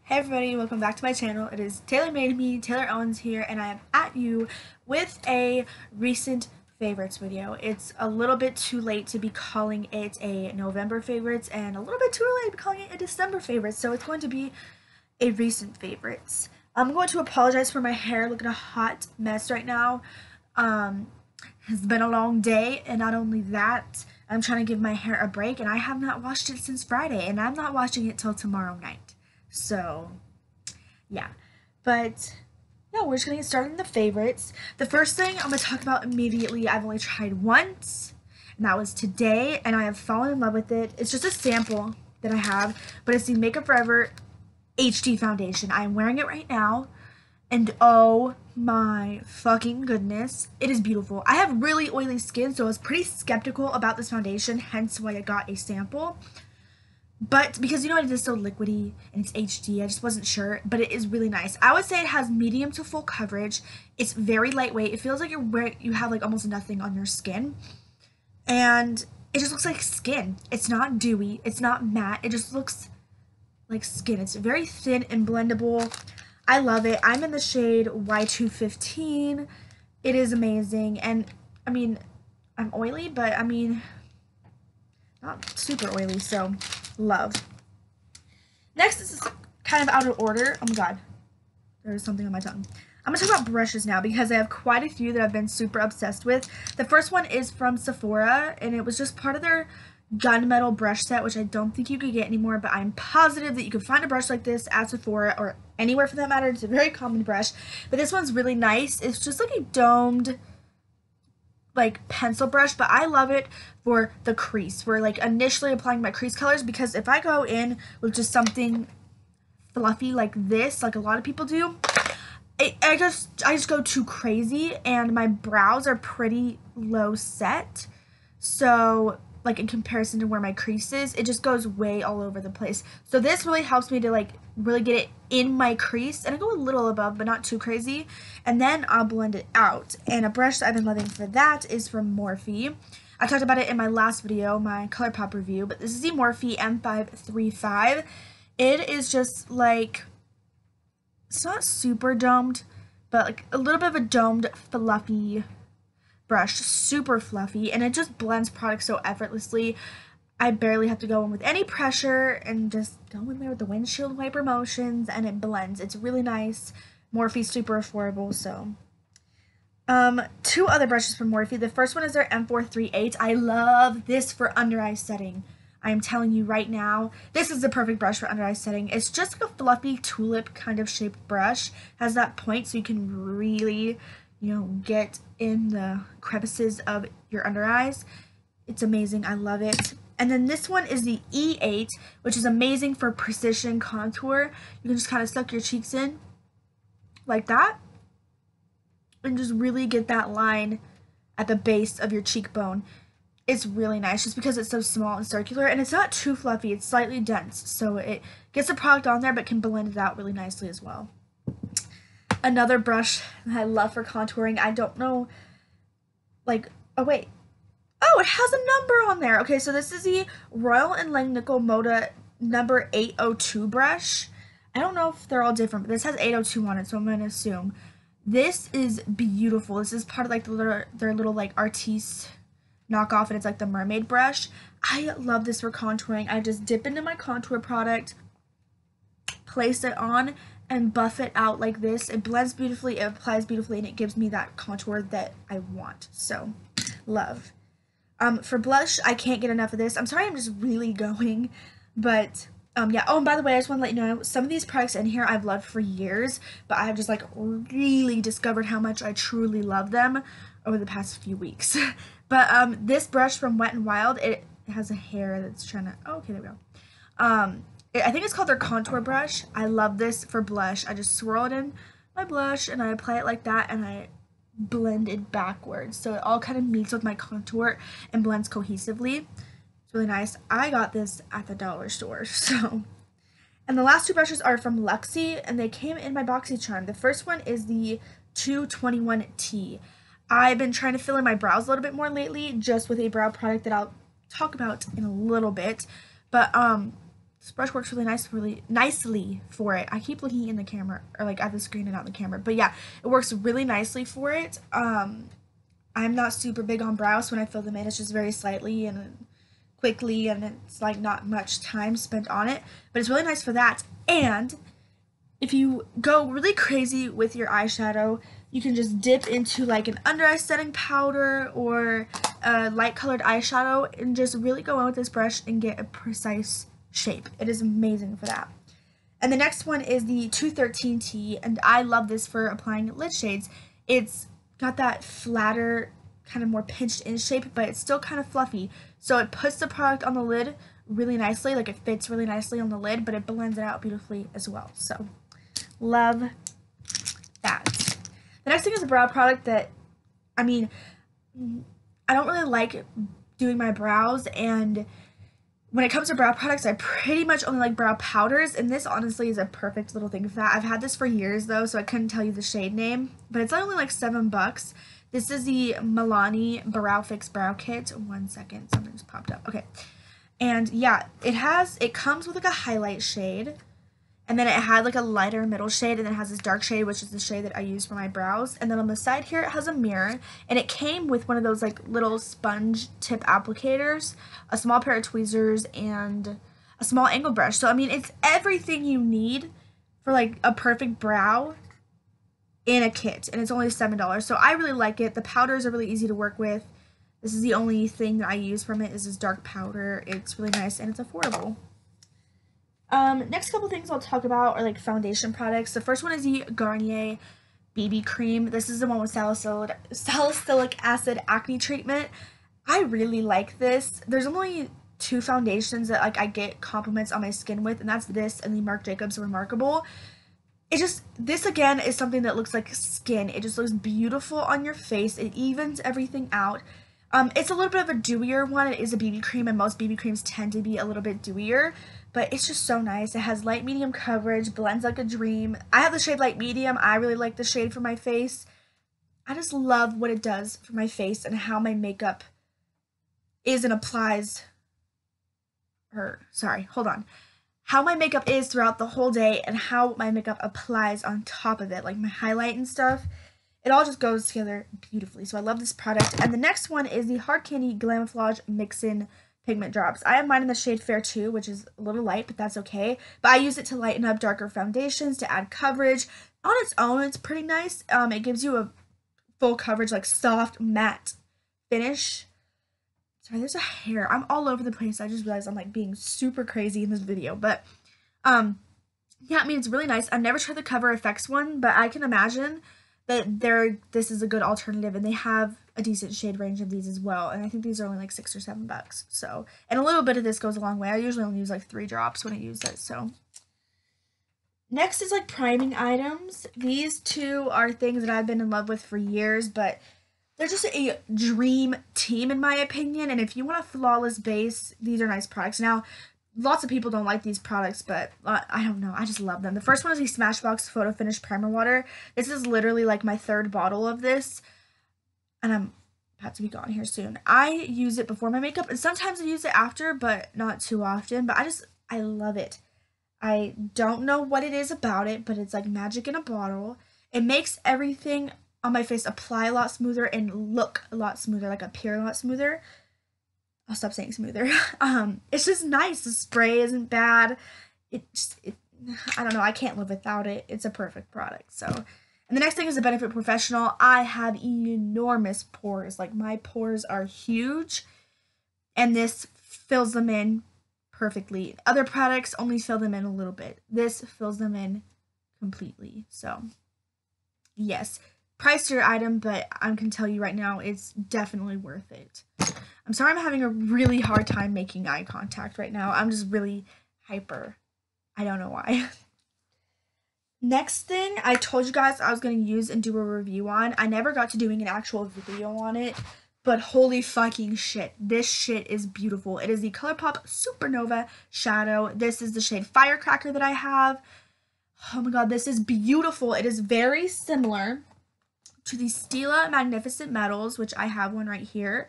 Hey everybody, welcome back to my channel. It is Taylor Made Me, Taylor Owens here, and I am at you with a recent favorites video. It's a little bit too late to be calling it a November favorites and a little bit too late to be calling it a December favorites, so it's going to be a recent favorites. I'm going to apologize for my hair looking a hot mess right now. It's been a long day, and not only that, I'm trying to give my hair a break, and I have not washed it since Friday, and I'm not washing it till tomorrow night. So, yeah. But, yeah, we're just going to get started in the favorites. The first thing I'm going to talk about immediately, I've only tried once, and that was today, and I have fallen in love with it. It's just a sample that I have, but it's the Makeup Forever HD Foundation. I am wearing it right now, and oh my fucking goodness, it is beautiful. I have really oily skin, so I was pretty skeptical about this foundation, hence why I got a sample. But because it is so liquidy and it's HD, I just wasn't sure, but it is really nice. I would say it has medium to full coverage. It's very lightweight. It feels like you have like almost nothing on your skin. And it just looks like skin. It's not dewy, it's not matte. It just looks like skin. It's very thin and blendable. I love it. I'm in the shade Y215. It is amazing. And I mean, I'm oily, but I mean, not super oily, so love. Next, this is kind of out of order. Oh my god, there's something on my tongue. I'm going to talk about brushes now because I have quite a few that I've been super obsessed with. The first one is from Sephora, and it was just part of their gunmetal brush set, which I don't think you could get anymore, but I'm positive that you can find a brush like this at Sephora or anywhere for that matter. It's a very common brush, but this one's really nice. It's just like a domed like pencil brush, but I love it for the crease, for like initially applying my crease colors, because if I go in with just something fluffy like this, like a lot of people do, I just go too crazy, and my brows are pretty low set, so like in comparison to where my crease is, it just goes way all over the place. So this really helps me to like really get it in my crease, and I go a little above but not too crazy, and then I'll blend it out. And a brush that I've been loving for that is from Morphe. I talked about it in my last video, my ColourPop review, but this is the Morphe M535. It is just like, it's not super domed, but like a little bit of a domed fluffy brush, super fluffy, and it just blends products so effortlessly. I barely have to go in with any pressure and just go in there with the windshield wiper motions, and it blends. It's really nice. Morphe's super affordable, so. Two other brushes from Morphe. The first one is their M438. I love this for under eye setting. I am telling you right now, this is the perfect brush for under eye setting. It's just like a fluffy tulip kind of shaped brush. Has that point so you can really, get in the crevices of your under eyes. It's amazing. I love it. And then this one is the E8, which is amazing for precision contour. You can just kind of suck your cheeks in like that and just really get that line at the base of your cheekbone. It's really nice just because it's so small and circular, and it's not too fluffy. It's slightly dense, so it gets the product on there but can blend it out really nicely as well. Another brush that I love for contouring, I don't know, like, oh wait, oh, it has a number on there. Okay, so this is the Royal & Langnickel Moda number 802 brush. I don't know if they're all different, but this has 802 on it, so I'm going to assume. This is beautiful. This is part of like their little like Artiste knockoff, and it's like the mermaid brush. I love this for contouring. I just dip into my contour product, place it on, and buff it out like this. It blends beautifully, it applies beautifully, and it gives me that contour that I want. So, love. For blush, I can't get enough of this. I'm sorry I'm just really going, but yeah. Oh, and by the way, I just want to let you know, some of these products in here I've loved for years, but I have just like really discovered how much I truly love them over the past few weeks. But this brush from Wet n Wild, it has a hair that's trying to, oh, okay, there we go. I think it's called their contour brush. I love this for blush. I just swirl it in my blush and I apply it like that, and I blend it backwards, so it all kind of meets with my contour and blends cohesively. It's really nice. I got this at the dollar store, so. And the last two brushes are from Luxie, and they came in my BoxyCharm. The first one is the 221T. I've been trying to fill in my brows a little bit more lately, just with a brow product that I'll talk about in a little bit. But This brush works really nicely for it. I keep looking in the camera, or like at the screen and not the camera. But yeah, it works really nicely for it. I'm not super big on brows when I fill them in. It's just very slightly and quickly, and it's like not much time spent on it. But it's really nice for that. And if you go really crazy with your eyeshadow, you can just dip into like an under eye setting powder or a light colored eyeshadow and just really go in with this brush and get a precise shape. It is amazing for that. And the next one is the 213T, and I love this for applying lid shades. It's got that flatter, kind of more pinched in shape, but it's still kind of fluffy. So it puts the product on the lid really nicely, like it fits really nicely on the lid, but it blends it out beautifully as well. So love that. The next thing is a brow product that, I mean, I don't really like doing my brows, and when it comes to brow products, I pretty much only like brow powders, and this honestly is a perfect little thing for that. I've had this for years though, so I couldn't tell you the shade name, but it's only like $7. This is the Milani Brow Fix Brow Kit. 1 second, something just popped up. Okay. And yeah, it comes with like a highlight shade, and then it had like a lighter middle shade, and then it has this dark shade, which is the shade that I use for my brows. And then on the side here, it has a mirror, and it came with one of those like little sponge tip applicators, a small pair of tweezers, and a small angle brush. So I mean, it's everything you need for like a perfect brow in a kit, and it's only $7. So I really like it. The powders are really easy to work with. This is the only thing that I use from it is this dark powder. It's really nice and it's affordable. Next couple things I'll talk about are like foundation products. The first one is the Garnier BB cream. This is the one with salicylic acid acne treatment. I really like this. There's only 2 foundations that like I get compliments on my skin with, and that's this and the Marc Jacobs Remarkable. This again is something that looks like skin. It just looks beautiful on your face. It evens everything out. It's a little bit of a dewier one. It is a BB cream, and most BB creams tend to be a little bit dewier, but it's just so nice. It has light medium coverage, blends like a dream. I have the shade light medium. I really like the shade for my face. I just love what it does for my face and how my makeup is and applies, how my makeup is throughout the whole day and how my makeup applies on top of it, like my highlight and stuff. It all just goes together beautifully. So I love this product. And the next one is the Hard Candy Glamouflage Mix-In Pigment Drops. I have mine in the shade Fair 2, which is a little light, but that's okay. But I use it to lighten up darker foundations, to add coverage. On its own, it's pretty nice. It gives you a full coverage, like soft, matte finish. Sorry, there's a hair. I'm all over the place. I just realized I'm like being super crazy in this video. But, yeah, I mean, it's really nice. I've never tried the Cover FX one, but I can imagine that this is a good alternative, and they have a decent shade range of these as well, and I think these are only like $6 or $7. So, and a little bit of this goes a long way. I usually only use like 3 drops when I use it. So next is like priming items. These 2 are things that I've been in love with for years, but they're just a dream team in my opinion, and if you want a flawless base, these are nice products. Now, lots of people don't like these products, but I don't know. I just love them. The first one is the Smashbox Photo Finish Primer Water. This is literally like my 3rd bottle of this, and I'm about to be gone here soon. I use it before my makeup, and sometimes I use it after, but not too often. But I love it. I don't know what it is about it, but it's like magic in a bottle. It makes everything on my face apply a lot smoother and look a lot smoother, like appear a lot smoother. I'll stop saying smoother. It's just nice. The spray isn't bad. I don't know. I can't live without it. It's a perfect product. So, and the next thing is the Benefit Professional. I have enormous pores. Like my pores are huge, and this fills them in perfectly. Other products only fill them in a little bit. This fills them in completely. So, yes, pricier item, but I can tell you right now, it's definitely worth it. I'm sorry I'm having a really hard time making eye contact right now. I'm just really hyper. I don't know why. Next thing I told you guys I was going to use and do a review on. I never got to doing an actual video on it, but holy fucking shit. This shit is beautiful. It is the ColourPop Supernova Shadow. This is the shade Firecracker that I have. Oh my god, this is beautiful. It is very similar to the Stila Magnificent Metals, which I have one right here.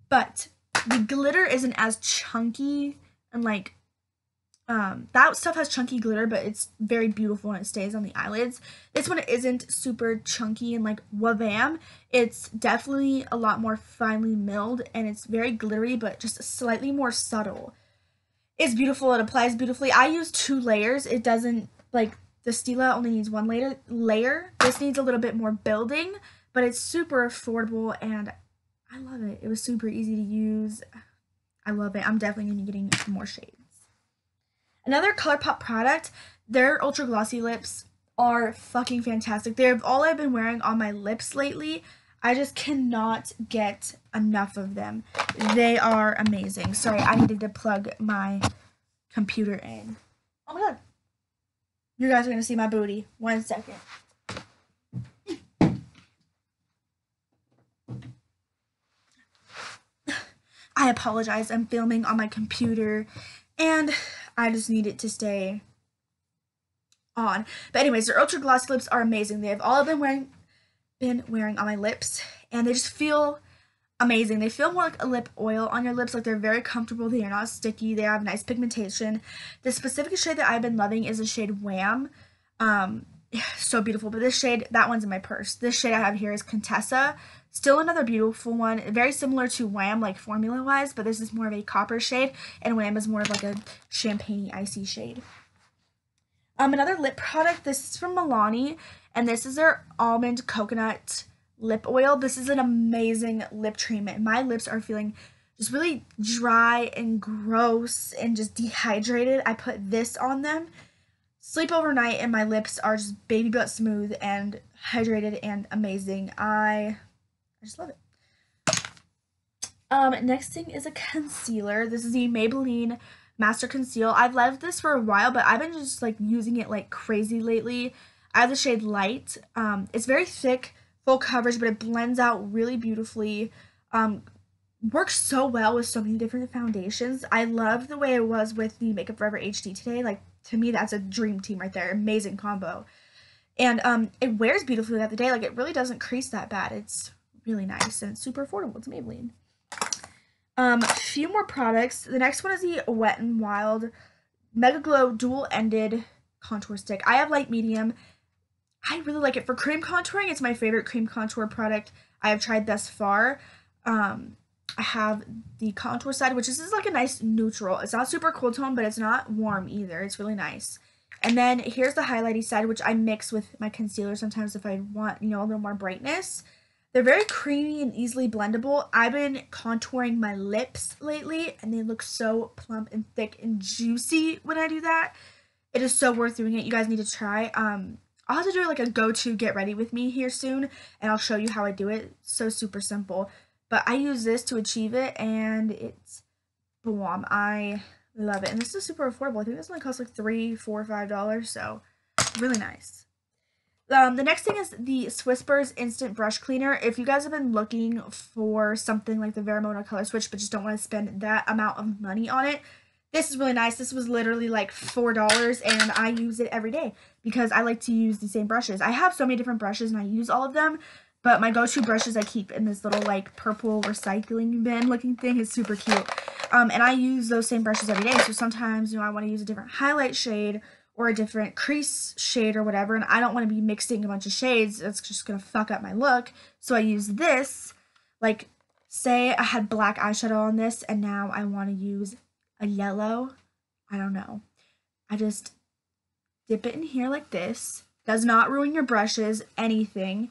But the glitter isn't as chunky and like That stuff has chunky glitter, but it's very beautiful and it stays on the eyelids. This one isn't super chunky and like wabam. It's definitely a lot more finely milled and it's very glittery, but just slightly more subtle. It's beautiful. It applies beautifully. I use 2 layers. It doesn't like the Stila only needs one layer. This needs a little bit more building, but it's super affordable and I love it. It was super easy to use. I love it. I'm definitely going to be getting more shades. Another ColourPop product, their Ultra Glossy lips are fucking fantastic. They're all I've been wearing on my lips lately. I just cannot get enough of them. They are amazing. Sorry, I needed to plug my computer in. Oh my god. You guys are going to see my booty. 1 second. I apologize. I'm filming on my computer and I just need it to stay on. But anyways, their Ultra Glossy lips are amazing. They have all I've been wearing on my lips and they just feel amazing. They feel more like a lip oil on your lips. Like they're very comfortable. They are not sticky. They have nice pigmentation. The specific shade that I've been loving is the shade Wham. So beautiful. But this shade, that one's in my purse. This shade I have here is Contessa. Still another beautiful one. Very similar to Wham, like formula wise, but this is more of a copper shade, and Wham is more of like a champagne icy shade. Another lip product. This is from Milani, and this is their almond coconut lip oil. This is an amazing lip treatment. My lips are feeling just really dry and gross and just dehydrated. I put this on them, sleep overnight, and my lips are just baby butt smooth and hydrated and amazing. I just love it. Next thing is a concealer. This is the Maybelline Master Conceal. I've loved this for a while, but I've been just like using it like crazy lately. I have the shade Light. It's very thick, full coverage, but it blends out really beautifully. Works so well with so many different foundations. I love the way it was with the Makeup Forever HD today. Like, to me, that's a dream team right there. Amazing combo. And it wears beautifully throughout the day. Like, it really doesn't crease that bad. It's really nice and it's super affordable. It's Maybelline. A few more products. The next one is the Wet n Wild Mega Glow Dual Ended Contour Stick. I have light medium. I really like it for cream contouring. It's my favorite cream contour product I have tried thus far. I have the contour side, which is like a nice neutral. It's not super cool tone, but it's not warm either. It's really nice. And then here's the highlighty side, which I mix with my concealer sometimes if I want, you know, a little more brightness. They're very creamy and easily blendable. I've been contouring my lips lately, and they look so plump and thick and juicy when I do that. It is so worth doing it. You guys need to try. I'll have to do like a go-to get ready with me here soon, and I'll show you how I do it. It's so super simple. But I use this to achieve it, and it's bomb. I love it. And this is super affordable. I think this only costs like $3, $4, $5, so really nice. The next thing is the Swisspers Instant Brush Cleaner. If you guys have been looking for something like the Veramona Color Switch, but just don't want to spend that amount of money on it, this is really nice. This was literally like $4, and I use it every day because I like to use the same brushes. I have so many different brushes, and I use all of them, but my go-to brushes I keep in this little like purple recycling bin looking thing. Is super cute. And I use those same brushes every day. So sometimes, you know, I want to use a different highlight shade or a different crease shade or whatever, and I don't want to be mixing a bunch of shades. That's just going to fuck up my look. So I use this. Like, say I had black eyeshadow on this, and now I want to use a yellow. I don't know. I just dip it in here like this. Does not ruin your brushes, anything.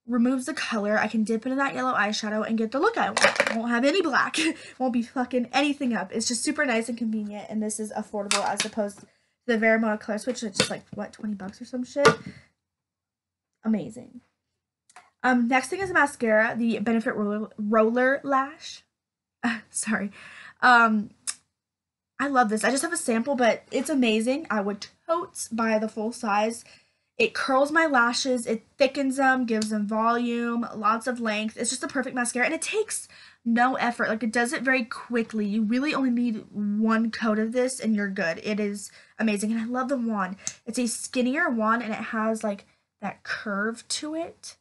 Removes the color. I can dip into that yellow eyeshadow and get the look I want. Won't have any black. Won't be fucking anything up. It's just super nice and convenient, and this is affordable as opposed to the Veramona Color Switch. It's just like, what, 20 bucks or some shit? Amazing. Next thing is a mascara, the Benefit Roller Lash. Sorry. I love this. I just have a sample, but it's amazing. I would totes buy the full size. It curls my lashes, it thickens them, gives them volume, lots of length. It's just a perfect mascara, and it takes no effort. Like, it does it very quickly. You really only need one coat of this, and you're good. It is amazing, and I love the wand. It's a skinnier wand, and it has, like, that curve to it.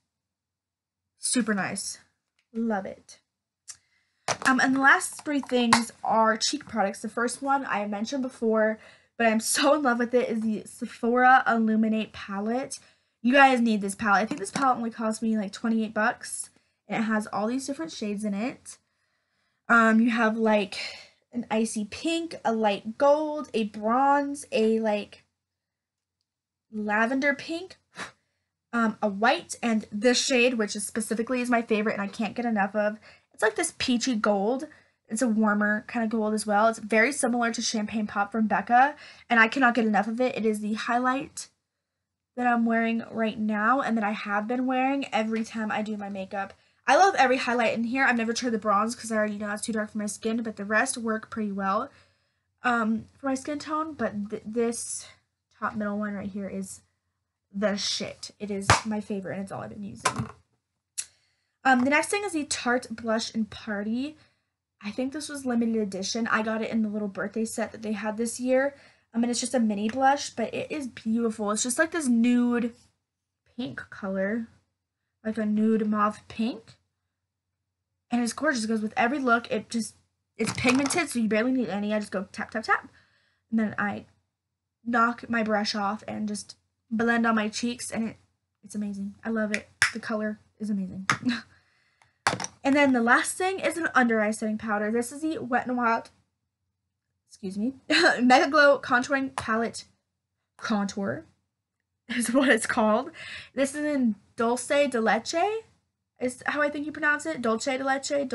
Super nice. Love it. And the last three things are cheek products. The first one I mentioned before, but I'm so in love with it, is the Sephora Illuminate palette. You guys need this palette. I think this palette only cost me like 28 bucks. And it has all these different shades in it. You have like an icy pink, a light gold, a bronze, a like lavender pink, a white, and this shade, which is specifically is my favorite and I can't get enough of. It's like this peachy gold. It's a warmer kind of gold as well. It's very similar to Champagne Pop from Becca, and I cannot get enough of it. It is the highlight that I'm wearing right now and that I have been wearing every time I do my makeup. I love every highlight in here. I've never tried the bronze because I already know it's too dark for my skin, but the rest work pretty well for my skin tone. But this top middle one right here is the shit. It is my favorite and it's all I've been using. The next thing is the Tarte Blush and Party. I think this was limited edition. I got it in the little birthday set that they had this year. And it's just a mini blush, but it is beautiful. It's just like this nude pink color, like a nude mauve pink. And it's gorgeous. It goes with every look. It's pigmented, so you barely need any. I just go tap, tap, tap. And then I knock my brush off and just blend on my cheeks, and it's amazing. I love it. The color is amazing. And then the last thing is an under eye setting powder. This is the Wet n Wild, excuse me, Mega Glow Contouring Palette Contour is what it's called. This is in Dulce de Leche, is how I think you pronounce it. Dulce de Leche,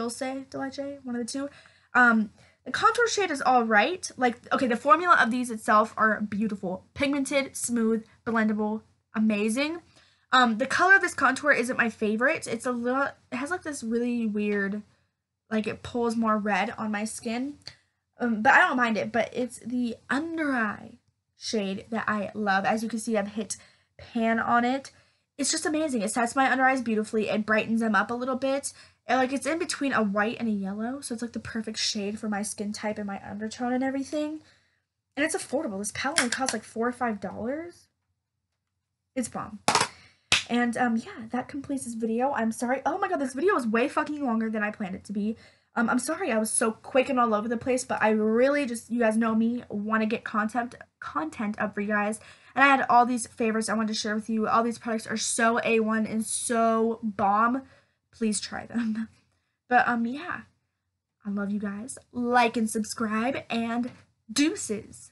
one of the two. The contour shade is all right. Like, okay, the formula of these itself are beautiful. Pigmented, smooth, blendable, amazing. The color of this contour isn't my favorite. It has like this really weird, like it pulls more red on my skin. But I don't mind it. But it's the under eye shade that I love. As you can see, I've hit pan on it. It's just amazing. It sets my under eyes beautifully. It brightens them up a little bit. And like it's in between a white and a yellow, so it's like the perfect shade for my skin type and my undertone and everything. And it's affordable. This palette only costs like $4 or $5. It's bomb. And yeah, that completes this video. I'm sorry. Oh my god, this video was way fucking longer than I planned it to be. I'm sorry I was so quick and all over the place, but I really just, you guys know me, want to get content up for you guys. And I had all these favorites I wanted to share with you. All these products are so A1 and so bomb. Please try them. But yeah, I love you guys. Like and subscribe, and deuces.